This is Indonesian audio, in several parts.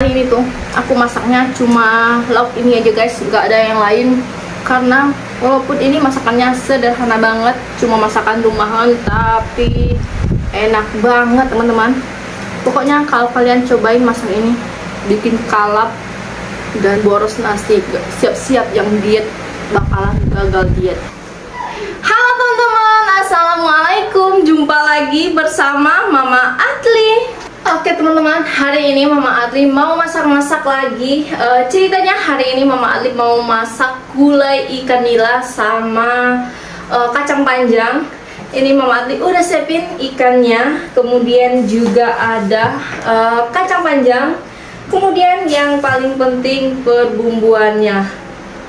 kali ini tuh aku masaknya cuma lauk ini aja guys, nggak ada yang lain. Karena walaupun ini masakannya sederhana banget, cuma masakan rumahan, tapi enak banget teman-teman. Pokoknya kalau kalian cobain masak ini, bikin kalap dan boros nasi, siap-siap yang diet bakalan gagal diet. Halo teman-teman, assalamualaikum, jumpa lagi bersama Mama Adli. Oke teman-teman, hari ini Mama Adli mau masak-masak lagi. Ceritanya hari ini Mama Adli mau masak gulai ikan nila sama kacang panjang. Ini Mama Adli udah siapin ikannya, kemudian juga ada kacang panjang, kemudian yang paling penting perbumbuannya.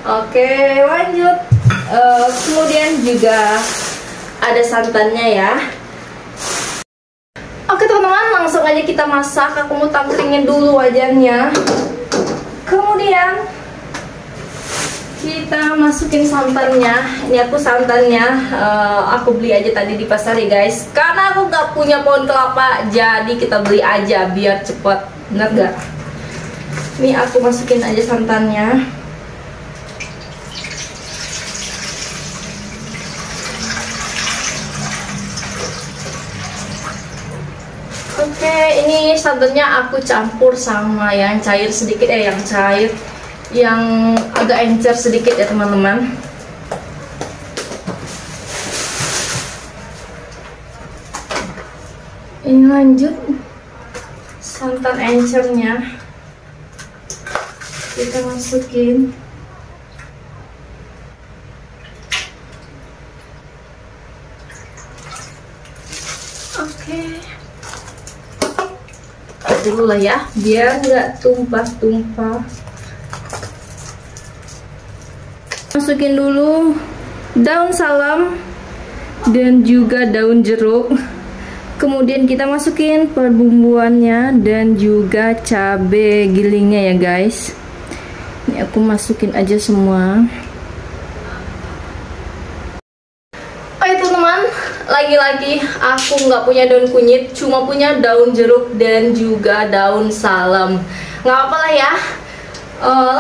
Oke, lanjut. Kemudian juga ada santannya ya. Oke teman-teman, langsung aja kita masak. Aku mau tangkringin dulu wajannya. Kemudian kita masukin santannya. Ini aku santannya aku beli aja tadi di pasar ya guys. Karena aku nggak punya pohon kelapa, jadi kita beli aja biar cepet. Bener gak? Ini aku masukin aja santannya. Oke, ini santannya aku campur sama yang cair sedikit, yang agak encer sedikit ya teman-teman. Ini lanjut santan encernya kita masukin. Oke, dulu lah ya, biar nggak tumpah-tumpah. Masukin dulu daun salam dan juga daun jeruk. Kemudian kita masukin perbumbuannya dan juga cabai gilingnya ya guys. Ini aku masukin aja semua. Lagi-lagi aku nggak punya daun kunyit, cuma punya daun jeruk dan juga daun salam. Nggak apa lah ya.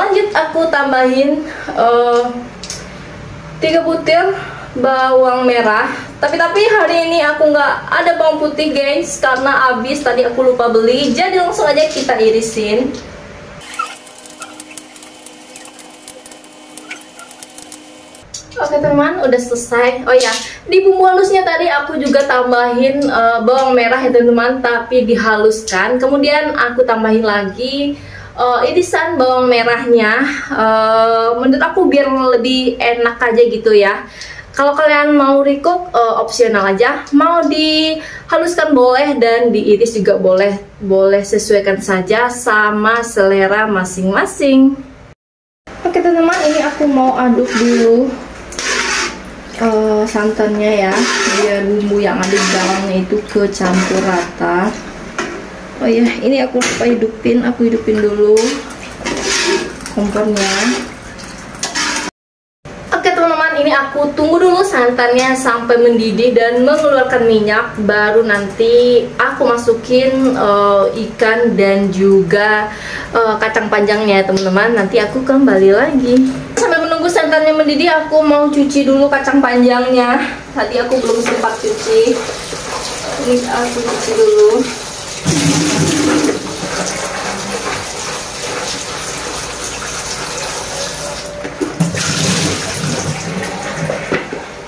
Lanjut aku tambahin 3 butir bawang merah. Tapi hari ini aku nggak ada bawang putih guys, karena habis tadi aku lupa beli. Jadi langsung aja kita irisin. Oke teman, udah selesai. Oh ya, di bumbu halusnya tadi aku juga tambahin bawang merah ya teman-teman, tapi dihaluskan. Kemudian aku tambahin lagi irisan bawang merahnya. Menurut aku biar lebih enak aja gitu ya. Kalau kalian mau recook opsional aja, mau dihaluskan boleh dan diiris juga boleh. Boleh sesuaikan saja sama selera masing-masing. Oke teman-teman, ini aku mau aduk dulu santannya ya, biar bumbu yang ada di dalamnya itu kecampur rata. Oh ya, ini aku lupa hidupin, aku hidupin dulu kompornya. Oke teman-teman, ini aku tunggu dulu santannya sampai mendidih dan mengeluarkan minyak, baru nanti aku masukin ikan dan juga kacang panjangnya teman-teman. Nanti aku kembali lagi. Sambil menunggu santannya mendidih, aku mau cuci dulu kacang panjangnya. Tadi aku belum sempat cuci. Ini aku cuci dulu.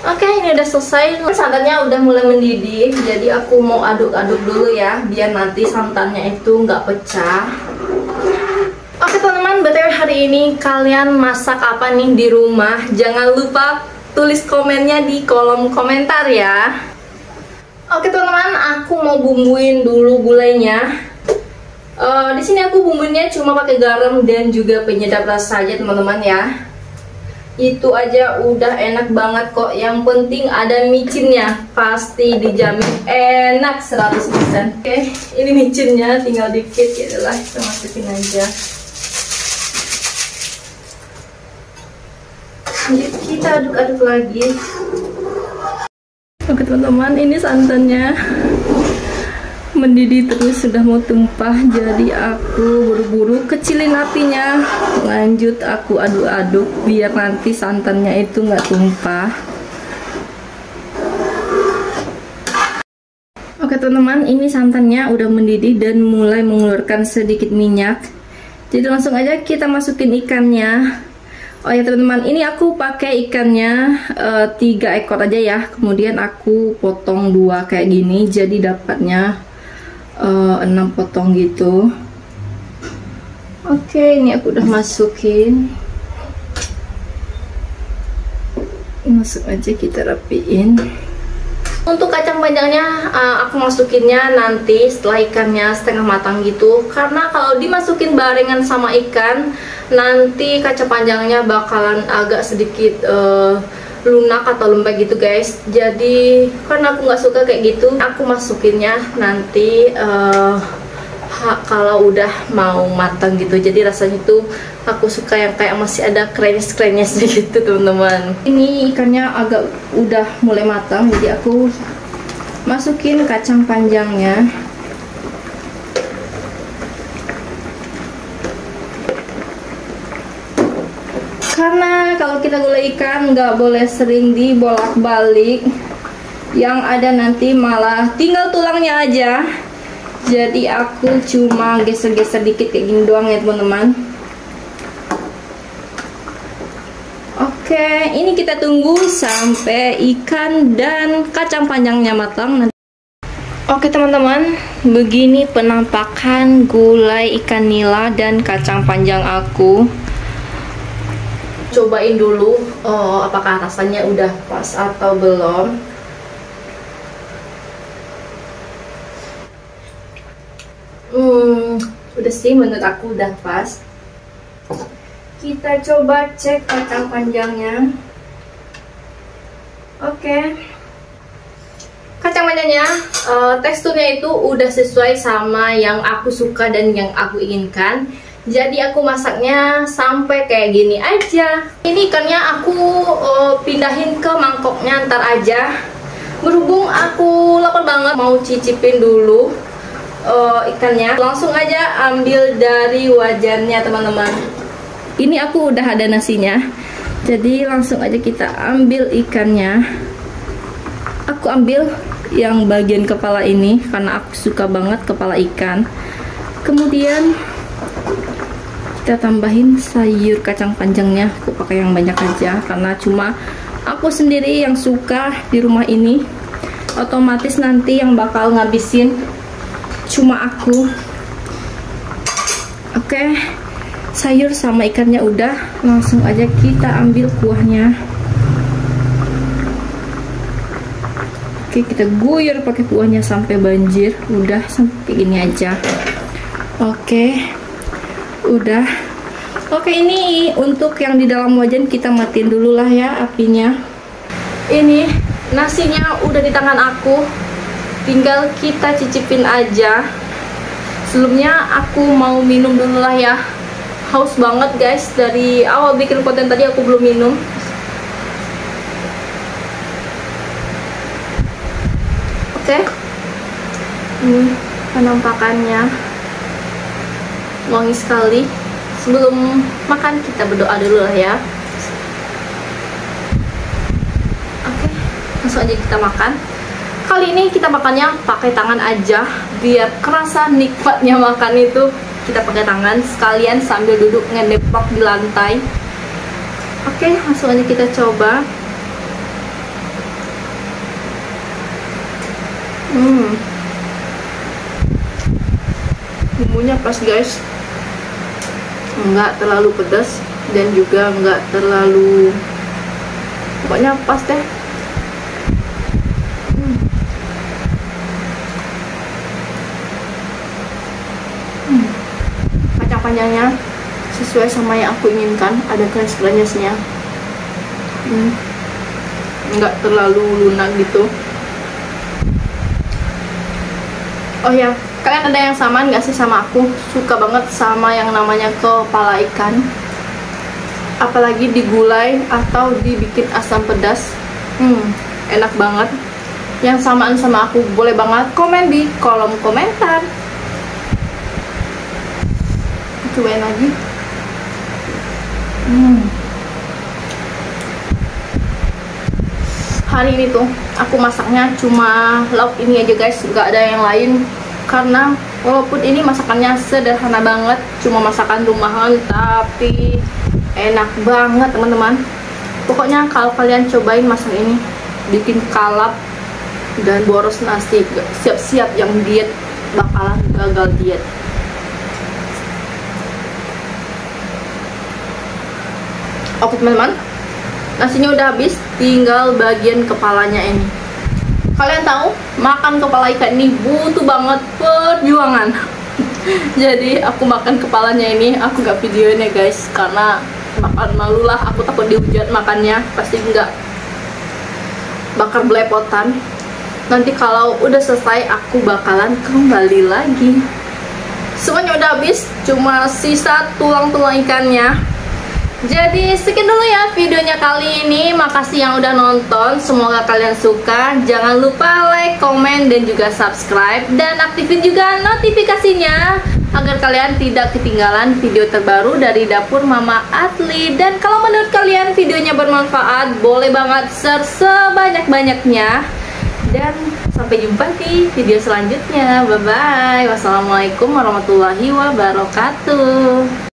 Oke, ini udah selesai. Santannya udah mulai mendidih, jadi aku mau aduk-aduk dulu ya, biar nanti santannya itu nggak pecah. Oke teman-teman, BTW hari ini kalian masak apa nih di rumah? Jangan lupa tulis komennya di kolom komentar ya. Oke teman-teman, aku mau bumbuin dulu gulainya. Di sini aku bumbunya cuma pakai garam dan juga penyedap rasa aja teman-teman ya. Itu aja udah enak banget kok. Yang penting ada micinnya, pasti dijamin enak 100%. Oke, ini micinnya tinggal dikit ya lah, kita masukin aja. Kita aduk-aduk lagi. Oke teman-teman, ini santannya mendidih terus, sudah mau tumpah. Jadi aku buru-buru kecilin apinya, lanjut aku aduk-aduk biar nanti santannya itu nggak tumpah. Oke teman-teman, ini santannya udah mendidih dan mulai mengeluarkan sedikit minyak. Jadi langsung aja kita masukin ikannya. Oh ya teman-teman, ini aku pakai ikannya 3 ekor aja ya. Kemudian aku potong 2 kayak gini, jadi dapatnya 6 potong gitu. Oke, ini aku udah masukin. Masuk aja, kita rapiin. Untuk kacang panjangnya aku masukinnya nanti setelah ikannya setengah matang gitu. Karena kalau dimasukin barengan sama ikan, nanti kacang panjangnya bakalan agak sedikit lunak atau lembek gitu guys. Jadi karena aku nggak suka kayak gitu, aku masukinnya nanti kalau udah mau matang gitu. Jadi rasanya tuh aku suka yang kayak masih ada krenyes-krenyesnya gitu teman-teman. Ini ikannya agak udah mulai matang, jadi aku masukin kacang panjangnya. Karena kalau kita gulai ikan nggak boleh sering dibolak-balik, yang ada nanti malah tinggal tulangnya aja. Jadi aku cuma geser-geser dikit kayak gini doang ya teman-teman. Oke, ini kita tunggu sampai ikan dan kacang panjangnya matang. Oke teman-teman, begini penampakan gulai ikan nila dan kacang panjang aku. Cobain dulu apakah rasanya udah pas atau belum. Udah sih, menurut aku udah pas. Kita coba cek kacang panjangnya. Oke. Kacang panjangnya teksturnya itu udah sesuai sama yang aku suka dan yang aku inginkan. Jadi aku masaknya sampai kayak gini aja. Ini ikannya aku pindahin ke mangkoknya ntar aja. Berhubung aku lapar banget, mau cicipin dulu ikannya. Langsung aja ambil dari wajannya teman-teman. Ini aku udah ada nasinya, jadi langsung aja kita ambil ikannya. Aku ambil yang bagian kepala ini karena aku suka banget kepala ikan. Kemudian kita tambahin sayur kacang panjangnya. Aku pakai yang banyak aja karena cuma aku sendiri yang suka di rumah ini. Otomatis nanti yang bakal ngabisin cuma aku. Oke, sayur sama ikannya udah, langsung aja kita ambil kuahnya. Oke, kita guyur pakai kuahnya sampai banjir. Udah sampai gini aja. Oke, udah. Oke, ini untuk yang di dalam wajan kita matiin dulu lah ya apinya. Ini nasinya udah di tangan aku, tinggal kita cicipin aja. Sebelumnya aku mau minum dulu lah ya. Haus banget guys, dari awal bikin konten tadi aku belum minum. Oke. Ini penampakannya wangi sekali. Sebelum makan kita berdoa dulu lah ya. Oke, langsung aja kita makan. Kali ini kita makannya pakai tangan aja, biar kerasa nikmatnya makan itu. Kita pakai tangan sekalian sambil duduk ngedepok di lantai. Oke, langsung aja kita coba. Bumbunya pas guys, nggak terlalu pedas dan juga nggak terlalu, pokoknya pas deh. Kacang panjangnya sesuai sama yang aku inginkan, ada krenyes-krenyesnya, nggak terlalu lunak gitu. Oh ya, kalian ada yang sama nggak sih sama aku? Suka banget sama yang namanya kepala ikan, apalagi digulai atau dibikin asam pedas. Enak banget. yang samaan sama aku, boleh banget komen di kolom komentar. Cobain lagi. Hari ini tuh aku masaknya cuma lauk ini aja guys, nggak ada yang lain. Karena walaupun ini masakannya sederhana banget, cuma masakan rumahan, tapi enak banget teman-teman. Pokoknya kalau kalian cobain masak ini, bikin kalap dan boros nasi, siap-siap yang diet bakalan gagal diet. Oke teman-teman, nasinya udah habis, tinggal bagian kepalanya ini. Kalian tahu, makan kepala ikan ini butuh banget perjuangan. Jadi aku makan kepalanya ini, aku gak videoin ya guys, karena makan malu lah, aku takut dihujat makannya, pasti enggak bakal belepotan. Nanti kalau udah selesai aku bakalan kembali lagi. Semuanya udah habis, cuma sisa tulang-tulang ikannya. Jadi sekian dulu ya videonya kali ini. Makasih yang udah nonton, semoga kalian suka. Jangan lupa like, komen, dan juga subscribe. Dan aktifin juga notifikasinya agar kalian tidak ketinggalan video terbaru dari dapur Mama Adli. Dan kalau menurut kalian videonya bermanfaat, boleh banget share sebanyak-banyaknya. Dan sampai jumpa di video selanjutnya. Bye bye. Wassalamualaikum warahmatullahi wabarakatuh.